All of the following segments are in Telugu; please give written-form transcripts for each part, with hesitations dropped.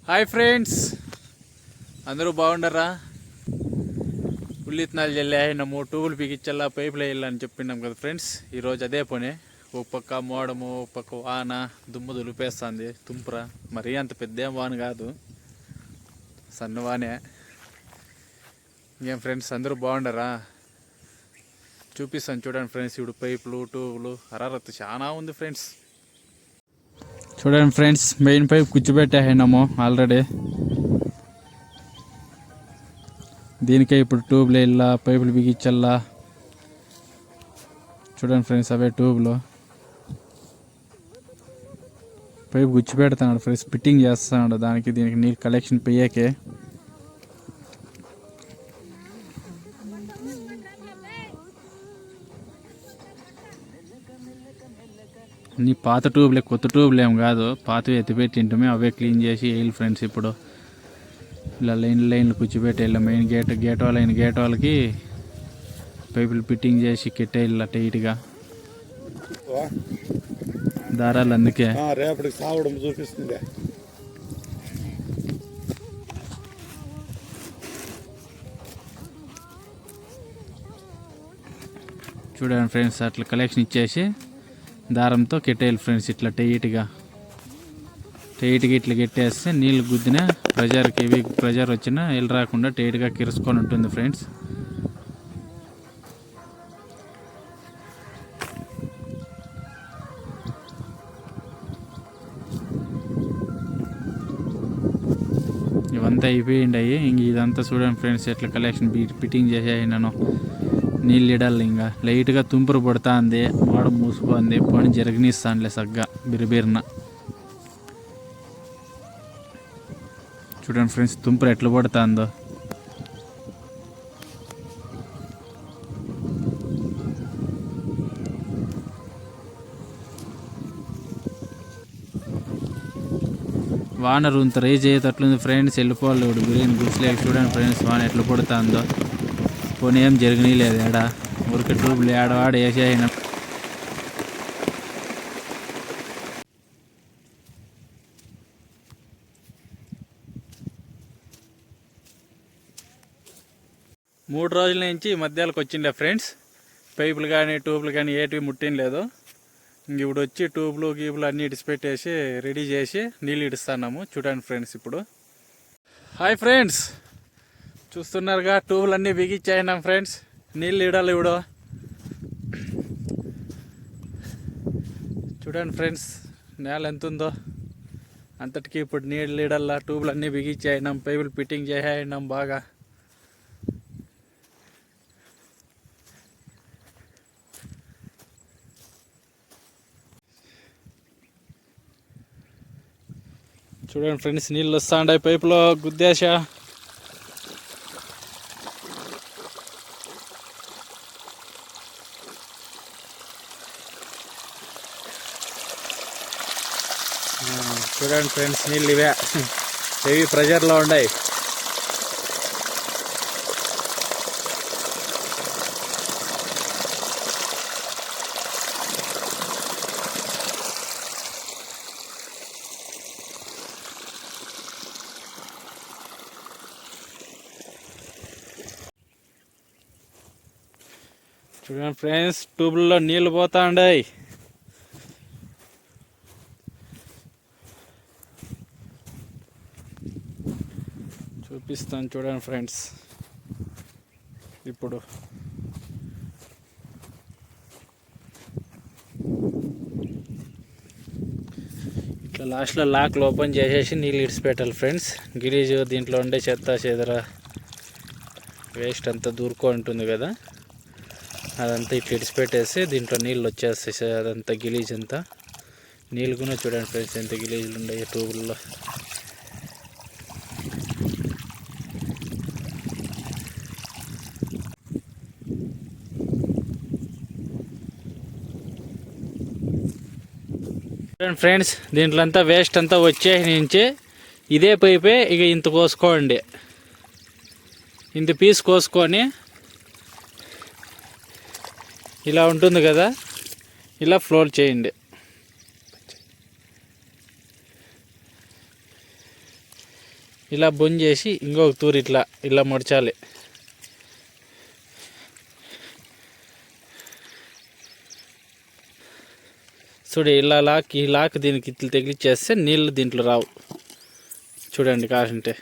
హాయ్ ఫ్రెండ్స్, అందరూ బాగుండరా? ఉల్లిత్తనాలు చల్లాము, ట్యూబులు బిగించల్లా, పైపులు వేయాలని చెప్పినాం కదా ఫ్రెండ్స్. ఈరోజు అదే పని. ఒక పక్క మోడము, ఒక పక్క వాన, దుమ్ము దులిపేస్తుంది. తుంపుర మరీ అంత పెద్ద వాన కాదు, సన్న వానే. ఇంకేం ఫ్రెండ్స్, అందరూ బాగుండరా? చూపిస్తాను చూడండి ఫ్రెండ్స్. ఇప్పుడు పైపులు, ట్యూబులు, హరారత్ చాలా ఉంది ఫ్రెండ్స్. చూడండి ఫ్రెండ్స్, మెయిన్ పైప్ కూర్చోబెట్టేసినాము ఆల్రెడీ. దీనికే ఇప్పుడు ట్యూబ్లు వేయాలా, పైపులు బిగించల్లా. చూడండి ఫ్రెండ్స్, అవే ట్యూబ్లు. పైపు గుచ్చిపెడుతున్నాడు ఫ్రెండ్స్, ఫిట్టింగ్ చేస్తున్నాడు దీనికి నీళ్ళు కలెక్షన్ పోయాకే. అన్ని పాత ట్యూబ్లే, కొత్త ట్యూబ్లు ఏం కాదు. పాతవి ఎత్తిపెట్టింటమే, అవే క్లీన్ చేసి వేయాలి ఫ్రెండ్స్. ఇప్పుడు ఇలా లైన్లు కూర్చోబెట్టి వెళ్ళాం. మెయిన్ గేట్ వాళ్ళకి పైపులు ఫిట్టింగ్ చేసి కెట్టేయాల టైట్గా దారాలు. అందుకే రేపటికి సావడం చూపిస్తుంది. చూడండి ఫ్రెండ్స్, అట్లా కలెక్షన్ ఇచ్చేసి దారంతో కెట్టేయాలి ఫ్రెండ్స్. ఇట్లా టైట్గా ఇట్లా కెట్టేస్తే నీళ్ళు గుద్దిన ప్రెజర్ వచ్చినా నీళ్ళు రాకుండా టైట్గా కిరుసుకొని ఉంటుంది ఫ్రెండ్స్. ఇవంతా అయిపోయిండాయి. ఇంక ఇదంతా చూడండి ఫ్రెండ్స్, ఎట్లా కలెక్షన్ ఫిట్టింగ్ చేసేసినాను. నీళ్ళు ఇడాలి. ఇంకా లైట్గా తుంపురు పడుతుంది, మాడ మూసుకుంది. పని జరగనిస్తానులే సగ్గా బిరిబిరిన. చూడండి ఫ్రెండ్స్, తుంపురు ఎట్లా పడుతుందో. వాన రూంత రేజ్ అయ్యేటట్లుంది ఫ్రెండ్స్. వెళ్ళిపోవాలి ఇప్పుడు బిర్యానీ గుడ్స్లేక. చూడండి ఫ్రెండ్స్, వాన ఎట్లా పడుతుందో. పోనీ ఏం జరగనీలేదు. ఏడా ఊరికి ట్యూబ్లు ఆడ వేసేసినాం. మూడు రోజుల నుంచి మధ్యాలకు వచ్చిండే ఫ్రెండ్స్. పైపులు కానీ ట్యూబ్లు కానీ ఏటివి ముట్టిన లేదు. ఇంక ఇప్పుడు వచ్చి ట్యూబ్లు గీపులు అన్నీ ఇడిచిపెట్టేసి రెడీ చేసి నీళ్ళు ఇడుస్తున్నాము. చూడండి ఫ్రెండ్స్ ఇప్పుడు. హాయ్ ఫ్రెండ్స్, చూస్తున్నారుగా, ట్యూబులు అన్నీ బిగించాయినాం ఫ్రెండ్స్. నీళ్ళు ఇడాలి ఇప్పుడు. చూడండి ఫ్రెండ్స్, నేల ఎంత ఉందో అంతటికి ఇప్పుడు నీళ్ళు ఇడల్లా. ట్యూబులు అన్నీ బిగించాయినాం, పైపులు ఫిట్టింగ్ చేసాయినాం బాగా. చూడండి ఫ్రెండ్స్, నీళ్ళు వస్తా ఉండే పైపులో గుద్దేశా. చూడండి ఫ్రెండ్స్, నీళ్ళు ఇవే హెవీ ప్రెషర్లో ఉన్నాయి. చూడండి ఫ్రెండ్స్, ట్యూబ్లలో నీళ్ళు పోతా ఉన్నాయి. చూపిస్తాను చూడండి ఫ్రెండ్స్. ఇప్పుడు ఇట్లా లాస్ట్లో లాక్లు ఓపెన్ చేసేసి నీళ్ళు ఇడిచిపెట్టాలి ఫ్రెండ్స్. గిరీజ్ దీంట్లో ఉండే చెత్త చెదర వేస్ట్ అంతా దూరుకో ఉంటుంది కదా, అదంతా ఇట్లా ఇడిచిపెట్టేసి దీంట్లో నీళ్ళు వచ్చేస్తాయి. అదంతా గిలీజ్ అంతా. నీళ్ళు కూడా చూడండి ఫ్రెండ్స్, ఎంత గిలీజులు ఉన్నాయి ట్యూబుల్లో. చూడండి ఫ్రెండ్స్, దీంట్లో అంతా వేస్ట్ అంతా వచ్చే నుంచి ఇదే పైపే ఇక ఇంత కోసుకోండి. ఇంత పీస్ కోసుకొని ఇలా ఉంటుంది కదా, ఇలా ఫ్లోర్ చేయండి. ఇలా బొంజ్ చేసి ఇంకొక తూరు ఇట్లా ఇలా మడచాలి. చూడు ఇలా ఈ లాక్ దీనికి ఇట్లా తగిలిచ్చేస్తే నీళ్ళు దీంట్లో రావు. చూడండి కావాలంటే.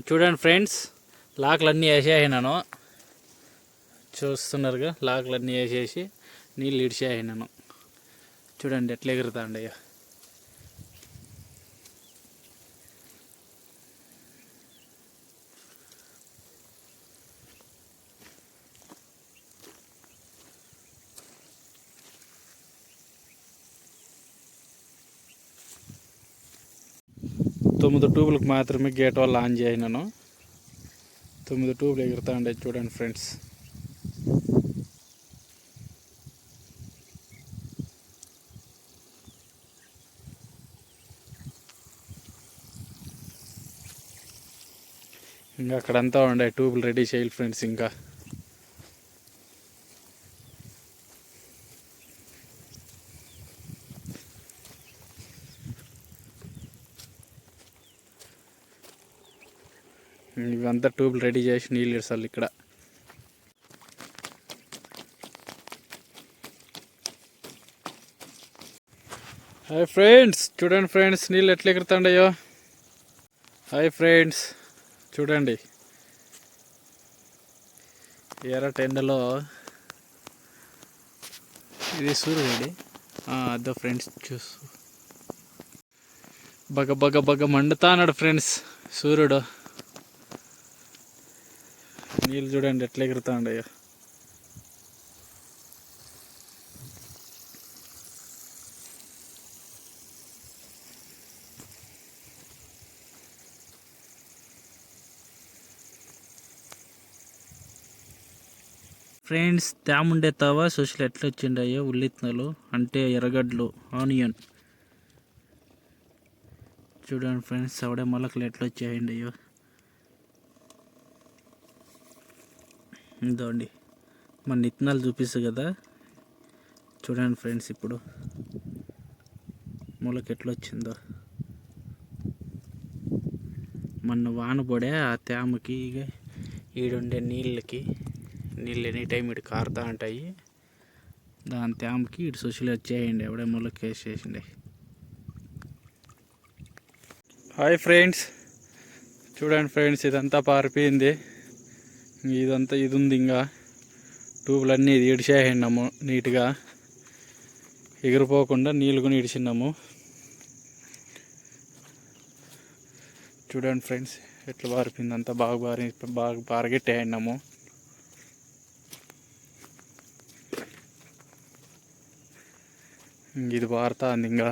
చూడండి ఫ్రెండ్స్, లాక్లన్నీ వేసేసినాను. చూస్తున్నారుగా, లాక్లన్నీ వేసేసి నీళ్ళు ఇడిచేసినాను. చూడండి ఎట్లా ఎగురుతాండయ్యా. తొమ్మిది ట్యూబులకు మాత్రమే గేట్ వల్ల ఆన్ చేసినాను. 9 ట్యూబ్లు ఎగురుతా ఉండే. చూడండి ఫ్రెండ్స్. ఇంకా అక్కడంతా ఉండే ట్యూబ్లు రెడీ చేయాలి ఫ్రెండ్స్. ఇంకా ఇవంతా ట్యూబ్లు రెడీ చేసి నీళ్ళు ఇడసాలి ఇక్కడ. హాయ్ ఫ్రెండ్స్, చూడండి ఫ్రెండ్స్ నీళ్ళు ఎట్లా ఎగురుతాండయో. హాయ్ ఫ్రెండ్స్, చూడండి ఎర్రటి ఎండలో ఇది సూర్యుడి. అదో ఫ్రెండ్స్ చూసు బగ మండుతాన్నాడు ఫ్రెండ్స్ సూర్యుడు. నీళ్ళు చూడండి ఎట్లా ఎగురుతా ఉండయో. ఫ్రెండ్స్, తేముండే తవా సోషల్ ఎట్లా వచ్చిండయో. ఉల్లిత్తనాలు అంటే ఎర్రగడ్డలు, ఆనియన్. చూడండి ఫ్రెండ్స్, అవడే మొలకలు ఎట్లా వచ్చాయండియో. ఇదండి మన ఇత్తనాలు చూపిస్తుంది కదా. చూడండి ఫ్రెండ్స్, ఇప్పుడు మొలక ఎట్లా వచ్చిందో. మొన్న వాన పడే ఆ తేమకి ఇక ఈడుండే నీళ్ళు ఎనీ టైం ఇటు కారుతూ ఉంటాయి. దాని తేమకి ఇటు సుశలు వచ్చేయండి. ఎవడే మొలక వేసేసిండే. హాయ్ ఫ్రెండ్స్, చూడండి ఫ్రెండ్స్, ఇదంతా పారిపోయింది. ఇదంతా ఇది ఉంది. ఇంకా ట్యూబ్లన్నీ ఇది ఇడిచేసినాము నీట్గా, ఎగిరిపోకుండా నీళ్ళు కూడా ఇడిచినాము. చూడండి ఫ్రెండ్స్ ఎట్లా పారిపోయింది. అంతా బాగా పారగెట్టేసినాము. ఇది పారుతా ఉంది. ఇంకా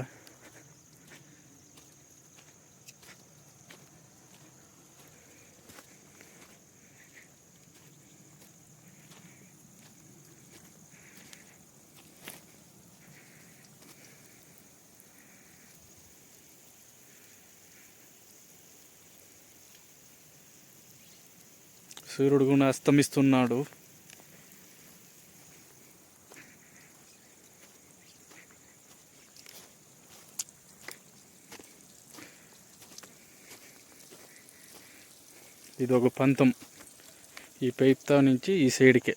సూర్యుడు కూడా అస్తమిస్తున్నాడు. ఇది ఒక పంతం. ఈ పైప్తో నుంచి ఈ సైడ్కే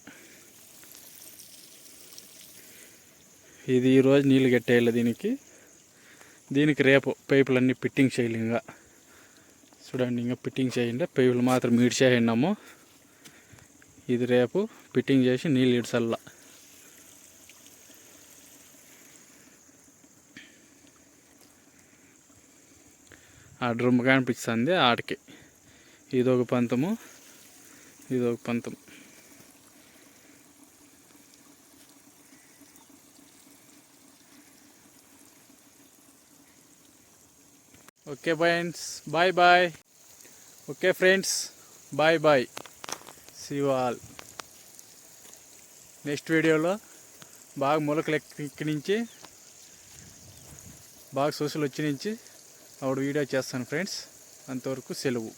ఇది ఈరోజు నీళ్ళు కట్టేయాలి. దీనికి రేపు పైపులన్నీ ఫిట్టింగ్ చేయాలి. ఇంకా చూడండి, ఇంకా ఫిట్టింగ్ చేయండి. పైపులు మాత్రం ఇడిచేసినాము. ఇది రేపు ఫిట్టింగ్ చేసి నీళ్ళు ఇడ్చల్లా. ఆ డ్రమ్ కనిపిస్తుంది ఆడికి. ఇదొక పంతము, ఇదొక పంతం. Okay friends, bye. Okay friends, bye. See you all. Next వీడియోలో బాగా మొలకలు ఎక్కి నుంచి బాగా సోషల్ వచ్చి నుంచి అప్పుడు వీడియో చేస్తాను ఫ్రెండ్స్. అంతవరకు సెలవు.